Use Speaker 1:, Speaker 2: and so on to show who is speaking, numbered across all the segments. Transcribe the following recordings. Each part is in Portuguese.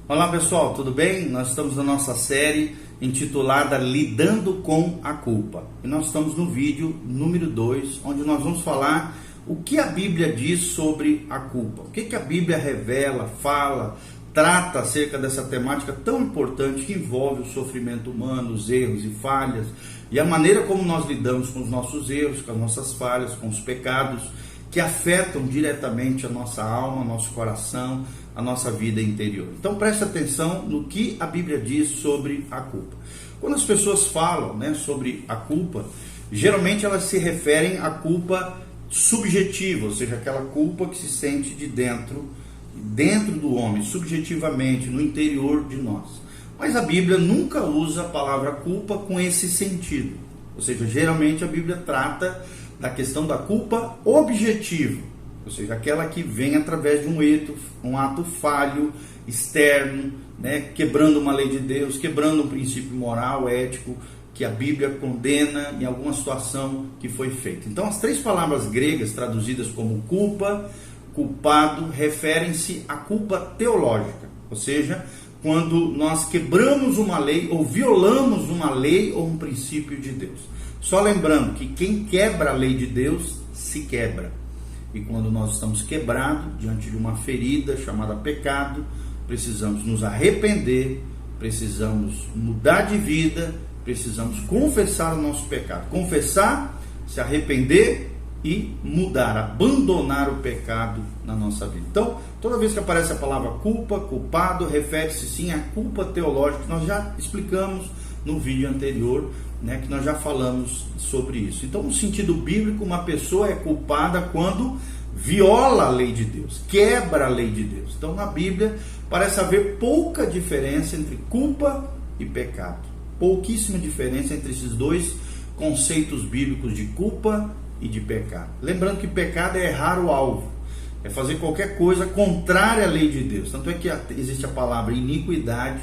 Speaker 1: Olá pessoal, tudo bem? Nós estamos na nossa série intitulada Lidando com a Culpa. E nós estamos no vídeo número 2, onde nós vamos falar o que a Bíblia diz sobre a culpa. O que a Bíblia revela, fala, trata acerca dessa temática tão importante que envolve o sofrimento humano, os erros e falhas, e a maneira como nós lidamos com os nossos erros, com as nossas falhas, com os pecados, que afetam diretamente a nossa alma, nosso coração, a nossa vida interior. Então preste atenção no que a Bíblia diz sobre a culpa. Quando as pessoas falam, sobre a culpa, geralmente elas se referem à culpa subjetiva, ou seja, aquela culpa que se sente de dentro do homem, subjetivamente, no interior de nós. Mas a Bíblia nunca usa a palavra culpa com esse sentido. Ou seja, geralmente a Bíblia trata da questão da culpa objetiva, ou seja, aquela que vem através de um ato falho, externo, quebrando uma lei de Deus, quebrando um princípio moral, ético, que a Bíblia condena em alguma situação que foi feita. Então, as três palavras gregas traduzidas como culpa, culpado, referem-se à culpa teológica, ou seja, quando nós quebramos uma lei ou violamos uma lei ou um princípio de Deus. Só lembrando que quem quebra a lei de Deus se quebra. E quando nós estamos quebrados diante de uma ferida chamada pecado, precisamos nos arrepender, precisamos mudar de vida, precisamos confessar o nosso pecado. Confessar, se arrepender e mudar, abandonar o pecado na nossa vida. Então, toda vez que aparece a palavra culpa, culpado, refere-se sim à culpa teológica, que nós já explicamos no vídeo anterior, que nós já falamos sobre isso. Então, no sentido bíblico, uma pessoa é culpada quando viola a lei de Deus, quebra a lei de Deus. Então, na Bíblia, parece haver pouca diferença entre culpa e pecado. Pouquíssima diferença entre esses dois conceitos bíblicos de culpa e de pecado. Lembrando que pecado é errar o alvo, é fazer qualquer coisa contrária à lei de Deus. Tanto é que existe a palavra iniquidade,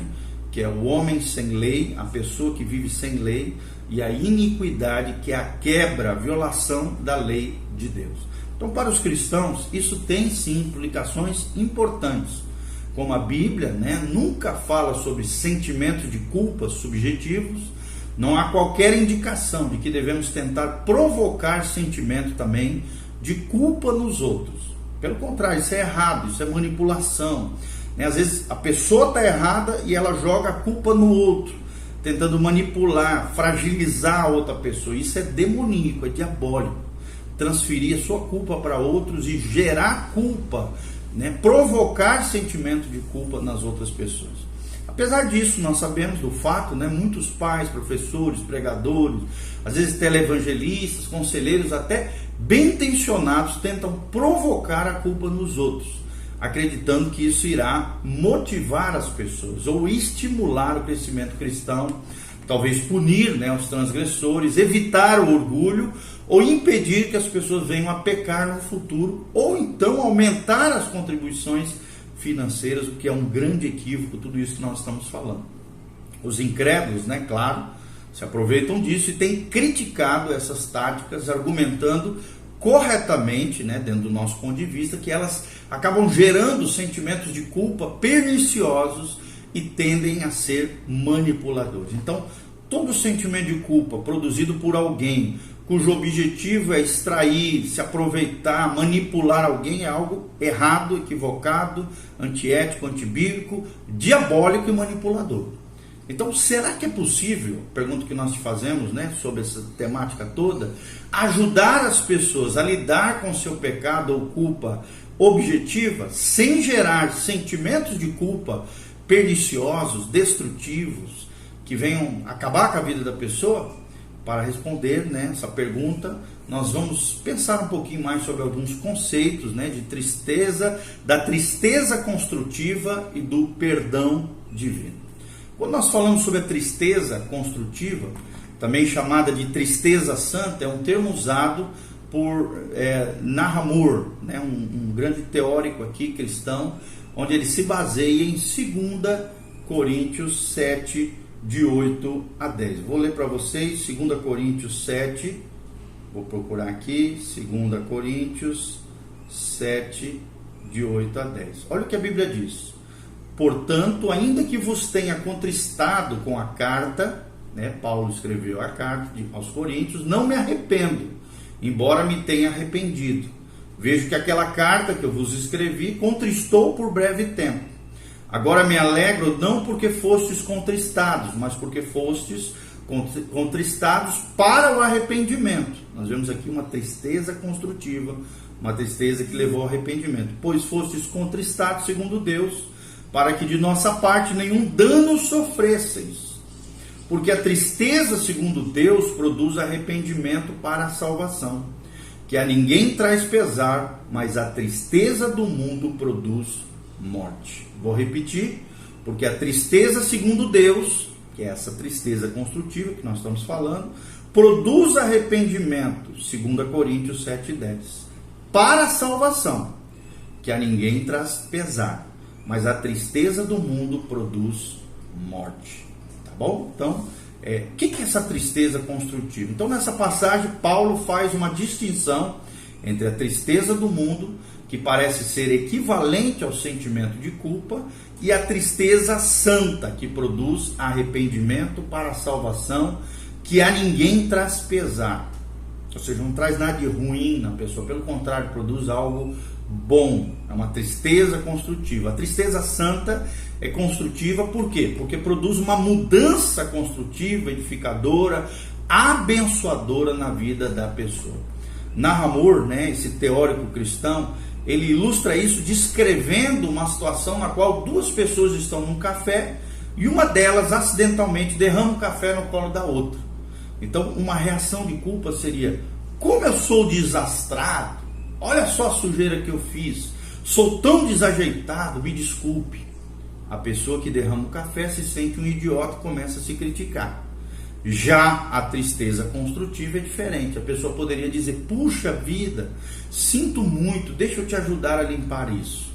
Speaker 1: que é o homem sem lei, a pessoa que vive sem lei, e a iniquidade, que é a quebra, a violação da lei de Deus. Então, para os cristãos, isso tem sim implicações importantes. Como a Bíblia nunca fala sobre sentimentos de culpa subjetivos, não há qualquer indicação de que devemos tentar provocar sentimento também de culpa nos outros. Pelo contrário, isso é errado, isso é manipulação. Às vezes a pessoa está errada e ela joga a culpa no outro, tentando manipular, fragilizar a outra pessoa. Isso é demoníaco, é diabólico. Transferir a sua culpa para outros e gerar culpa, provocar sentimento de culpa nas outras pessoas. Apesar disso, nós sabemos do fato, muitos pais, professores, pregadores, às vezes televangelistas, conselheiros, até bem intencionados, tentam provocar a culpa nos outros, acreditando que isso irá motivar as pessoas ou estimular o crescimento cristão, talvez punir os transgressores, evitar o orgulho ou impedir que as pessoas venham a pecar no futuro, ou então aumentar as contribuições financeiras, o que é um grande equívoco, tudo isso que nós estamos falando. Os incrédulos, claro, se aproveitam disso e têm criticado essas táticas, argumentando corretamente, dentro do nosso ponto de vista, que elas acabam gerando sentimentos de culpa perniciosos e tendem a ser manipuladores. Então, todo sentimento de culpa produzido por alguém cujo objetivo é extrair, se aproveitar, manipular alguém, é algo errado, equivocado, antiético, antibíblico, diabólico e manipulador. Então, será que é possível, pergunta que nós te fazemos, sobre essa temática toda, ajudar as pessoas a lidar com seu pecado ou culpa objetiva, sem gerar sentimentos de culpa perniciosos, destrutivos, que venham acabar com a vida da pessoa? Para responder essa pergunta, nós vamos pensar um pouquinho mais sobre alguns conceitos de tristeza, da tristeza construtiva e do perdão divino. Quando nós falamos sobre a tristeza construtiva, também chamada de tristeza santa, é um termo usado por Nahamur, um grande teórico aqui cristão, onde ele se baseia em 2 Coríntios 7, de 8 a 10. Vou ler para vocês 2 Coríntios 7, vou procurar aqui, 2 Coríntios 7, de 8 a 10. Olha o que a Bíblia diz: Portanto, ainda que vos tenha contristado com a carta, né, Paulo escreveu a carta aos Coríntios, não me arrependo, embora me tenha arrependido. Vejo que aquela carta que eu vos escrevi contristou por breve tempo. Agora me alegro não porque fostes contristados, mas porque fostes contristados para o arrependimento. Nós vemos aqui uma tristeza construtiva, uma tristeza que levou ao arrependimento. Pois fostes contristados segundo Deus, para que de nossa parte nenhum dano sofresseis. Porque a tristeza segundo Deus produz arrependimento para a salvação, que a ninguém traz pesar, mas a tristeza do mundo produz morte. Vou repetir, porque a tristeza segundo Deus, que é essa tristeza construtiva que nós estamos falando, produz arrependimento, 2 Coríntios 7,10, para a salvação, que a ninguém traz pesar, mas a tristeza do mundo produz morte. Tá bom? Então, o que é essa tristeza construtiva? Então, nessa passagem, Paulo faz uma distinção entre a tristeza do mundo, que parece ser equivalente ao sentimento de culpa, e a tristeza santa, que produz arrependimento para a salvação, que a ninguém traz pesar. Ou seja, não traz nada de ruim na pessoa, pelo contrário, produz algo bom. É uma tristeza construtiva. A tristeza santa é construtiva por quê? Porque produz uma mudança construtiva, edificadora, abençoadora na vida da pessoa. Nahamur, né, esse teórico cristão, ele ilustra isso descrevendo uma situação na qual duas pessoas estão num café e uma delas acidentalmente derrama o café no colo da outra. Então, uma reação de culpa seria: como eu sou desastrado, olha só a sujeira que eu fiz, sou tão desajeitado, me desculpe. A pessoa que derrama o café se sente um idiota e começa a se criticar. Já a tristeza construtiva é diferente. A pessoa poderia dizer: puxa vida, sinto muito, deixa eu te ajudar a limpar isso.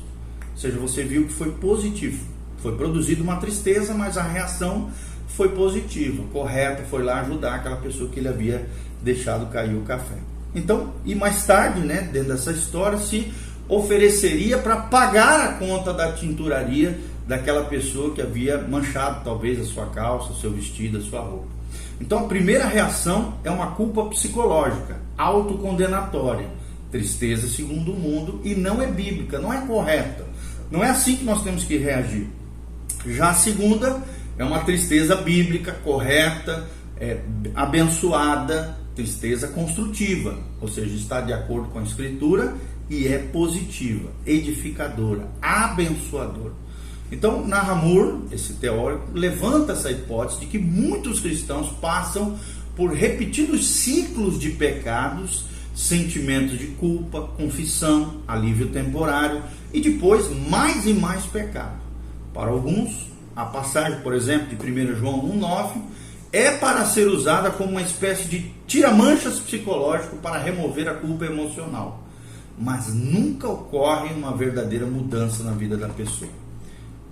Speaker 1: Ou seja, você viu que foi positivo. Foi produzida uma tristeza, mas a reação foi positiva, correta, foi lá ajudar aquela pessoa que ele havia deixado cair o café. Então, e mais tarde, né, dentro dessa história, se ofereceria para pagar a conta da tinturaria daquela pessoa que havia manchado talvez a sua calça, o seu vestido, a sua roupa. Então, a primeira reação é uma culpa psicológica, autocondenatória, tristeza segundo o mundo, e não é bíblica, não é correta. Não é assim que nós temos que reagir. Já a segunda é uma tristeza bíblica, correta, abençoada, tristeza construtiva, ou seja, está de acordo com a Escritura e é positiva, edificadora, abençoadora. Então, Nahamur, esse teórico, levanta essa hipótese de que muitos cristãos passam por repetidos ciclos de pecados, sentimentos de culpa, confissão, alívio temporário e depois mais e mais pecado. Para alguns, a passagem, por exemplo, de 1 João 1,9 é para ser usada como uma espécie de tira-manchas psicológico para remover a culpa emocional, mas nunca ocorre uma verdadeira mudança na vida da pessoa.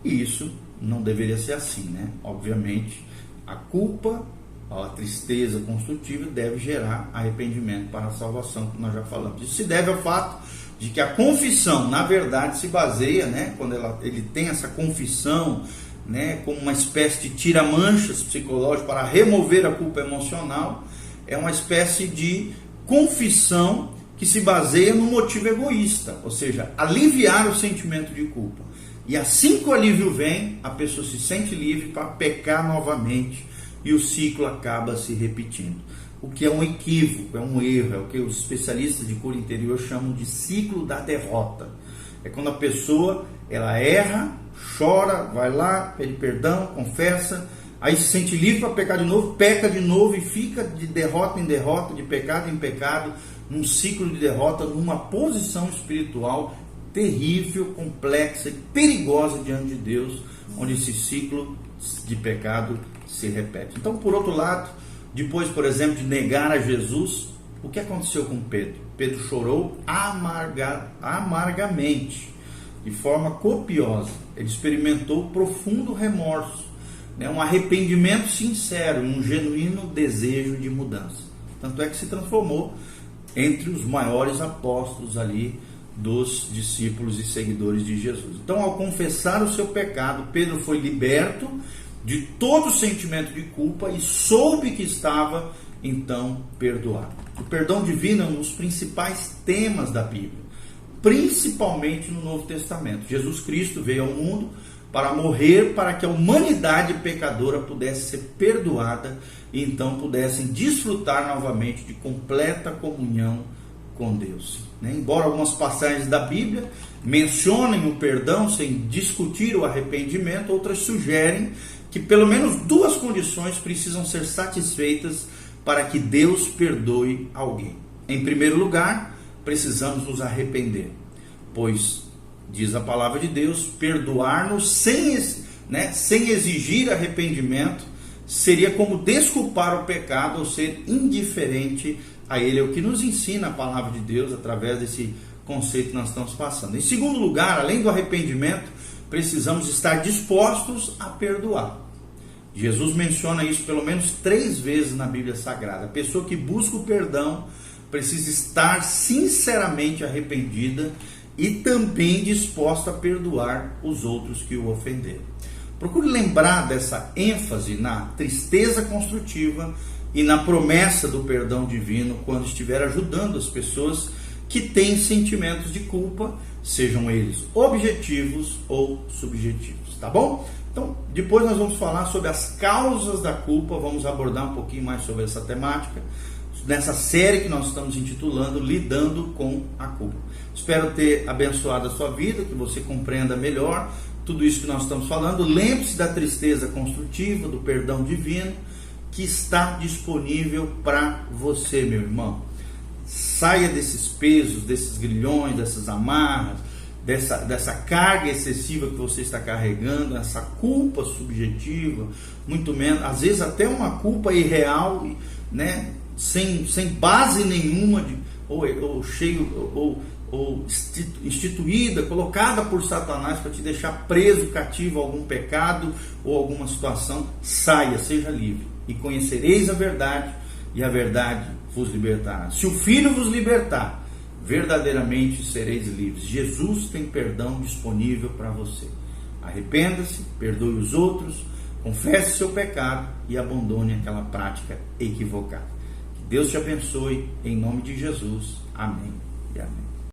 Speaker 1: E isso não deveria ser assim, né? Obviamente, a culpa, a tristeza construtiva deve gerar arrependimento para a salvação, que nós já falamos. Isso se deve ao fato de que a confissão, na verdade, se baseia, né, quando ele tem essa confissão, né, como uma espécie de tira-manchas psicológico para remover a culpa emocional, é uma espécie de confissão que se baseia no motivo egoísta, ou seja, aliviar o sentimento de culpa. E assim que o alívio vem, a pessoa se sente livre para pecar novamente e o ciclo acaba se repetindo. O que é um equívoco, é um erro, é o que os especialistas de cura interior chamam de ciclo da derrota. É quando a pessoa ela erra, chora, vai lá, pede perdão, confessa, aí se sente livre para pecar de novo, peca de novo e fica de derrota em derrota, de pecado em pecado, num ciclo de derrota, numa posição espiritual terrível, complexa e perigosa diante de Deus, onde esse ciclo de pecado se repete. Então, por outro lado, depois, por exemplo, de negar a Jesus, o que aconteceu com Pedro? Pedro chorou amargamente, de forma copiosa. Ele experimentou profundo remorso, né? Um arrependimento sincero, um genuíno desejo de mudança. Tanto é que se transformou entre os maiores apóstolos ali dos discípulos e seguidores de Jesus. Então, ao confessar o seu pecado, Pedro foi liberto de todo sentimento de culpa e soube que estava, então, perdoado. O perdão divino é um dos principais temas da Bíblia, principalmente no Novo Testamento. Jesus Cristo veio ao mundo para morrer, para que a humanidade pecadora pudesse ser perdoada e então pudessem desfrutar novamente de completa comunhão com Deus. Embora algumas passagens da Bíblia mencionem o perdão sem discutir o arrependimento, outras sugerem que pelo menos duas condições precisam ser satisfeitas para que Deus perdoe alguém. Em primeiro lugar, precisamos nos arrepender, pois diz a palavra de Deus, perdoar-nos sem exigir arrependimento seria como desculpar o pecado ou ser indiferente a ele. É o que nos ensina a palavra de Deus através desse conceito que nós estamos passando. Em segundo lugar, além do arrependimento, precisamos estar dispostos a perdoar. Jesus menciona isso pelo menos 3 vezes na Bíblia Sagrada. A pessoa que busca o perdão precisa estar sinceramente arrependida e também disposta a perdoar os outros que o ofenderam. Procure lembrar dessa ênfase na tristeza construtiva e na promessa do perdão divino quando estiver ajudando as pessoas que têm sentimentos de culpa, sejam eles objetivos ou subjetivos, tá bom? Então, depois nós vamos falar sobre as causas da culpa, vamos abordar um pouquinho mais sobre essa temática, nessa série que nós estamos intitulando Lidando com a Culpa. Espero ter abençoado a sua vida, que você compreenda melhor tudo isso que nós estamos falando. Lembre-se da tristeza construtiva, do perdão divino, que está disponível para você, meu irmão. Saia desses pesos, desses grilhões, dessas amarras, dessa carga excessiva que você está carregando, essa culpa subjetiva, muito menos, às vezes até uma culpa irreal, né? Sem base nenhuma, ou instituída, colocada por Satanás para te deixar preso, cativo a algum pecado ou alguma situação. Saia, seja livre, e conhecereis a verdade, e a verdade vos libertará. Se o Filho vos libertar, verdadeiramente sereis livres. Jesus tem perdão disponível para você. Arrependa-se, perdoe os outros, confesse seu pecado e abandone aquela prática equivocada. Que Deus te abençoe, em nome de Jesus. Amém e amém.